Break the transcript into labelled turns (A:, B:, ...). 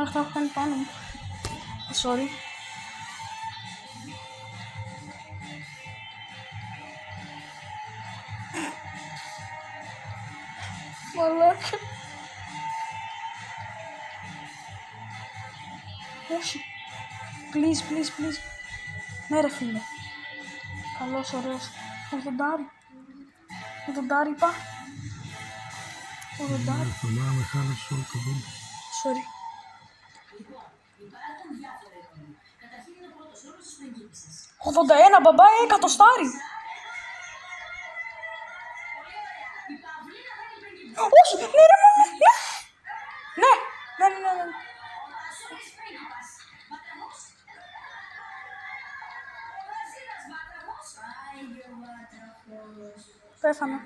A: Αχ, τα έχω κάνει πάνω μου. Sorry. Μαλάκα. Όχι. Please. Ναι ρε φίλε. Καλός, ωραίος. Με τον Τάρι. Με τον Τάρι είπα. Με τον Τάρι.
B: Τώρα με χάλασε όλο το βίντεο.
A: Sorry. «81 μπαμπά, εκατοστάρι». Όχι, ναι ρε μάνα, ναι. Πέθανε.